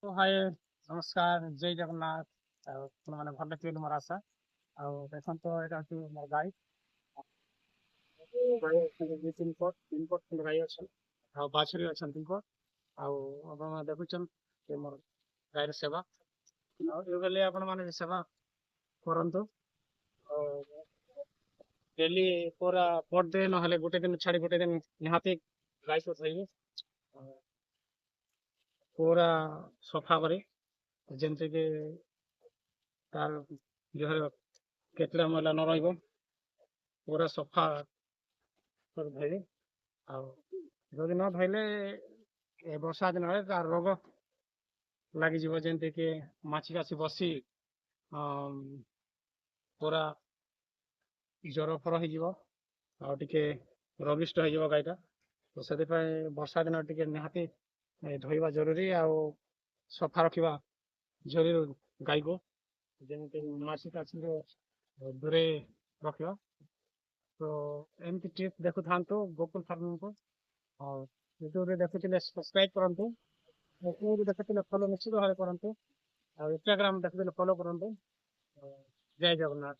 ହାଏ ନମସ୍କାର ଜୟ ଜଗନ୍ନାଥ ଆଉ ଆପଣମାନେ ଭଲ ଥିବେ ମୋର ଆଶା ଆଉ ଦେଖନ୍ତୁ ଏଇଟା ହଉଛି ମୋର ଗାଈ ଗାଈ ଅଛନ୍ତି ଦୁଇ ତିନି ପଟ ଖଣ୍ଡେ ଗାଈ ଅଛନ୍ତି ଆଉ ବାଛୁରୀ ଅଛନ୍ତି ତିନି ପଟ ଆଉ ଆପଣମାନେ ଦେଖୁଛନ୍ ସେ ମୋର ଗାଈର ସେବା ଆଉ ଏଇଭଳି ଆପଣମାନେ ସେବା କରନ୍ତୁ ଆଉ ଡେଲି ପୁରା ପର ଡେ ନହେଲେ ଗୋଟେ ଦିନ ଛାଡି ଗୋଟେ ଦିନ ନିହାତି ଗାଈକୁ ଧୋଇବେ ଆଉ ପୁରା ସଫା କରି ଯେମିତିକି ତାର ଦେହରେ କେତେଟା ମଇଳା ନ ରହିବ ପୁରା ସଫା କରି ଧୋଇବେ ଆଉ ଯଦି ନ ଧୋଇଲେ ଏ ବର୍ଷା ଦିନରେ ତାର ରୋଗ ଲାଗିଯିବ ଯେମିତିକି ମାଛି କାଛି ବସି ପୁରା ଜ୍ୱର ଫର ହେଇଯିବ ଆଉ ଟିକେ ରୋଗିଷ୍ଟ ହେଇଯିବ ଗାଈଟା ତ ସେଥିପାଇଁ ବର୍ଷା ଦିନ ଟିକେ ନିହାତି ଧୋଇବା ଜରୁରୀ ଆଉ ସଫା ରଖିବା ଜରୁରୀ ଗାଈକୁ ଯେମିତି ମାଛି କାଛିରୁ ଦୂରେଇ ରଖିବା ତ ଏମିତି ଟିପ୍ସ ଦେଖୁଥାନ୍ତୁ ଗୋକୁଲ ଫାର୍ମକୁ ଆଉ ୟୁଟ୍ୟୁବରେ ଦେଖୁଥିଲେ ସବସ୍କ୍ରାଇବ କରନ୍ତୁ ଫେସବୁକ୍ ଦେଖୁଥିଲେ ଫଲୋ ନିଶ୍ଚିତ ଭାବେ କରନ୍ତୁ ଆଉ ଇନଷ୍ଟାଗ୍ରାମ ଦେଖୁଥିଲେ ଫଲୋ କରନ୍ତୁ ଜୟ ଜଗନ୍ନାଥ।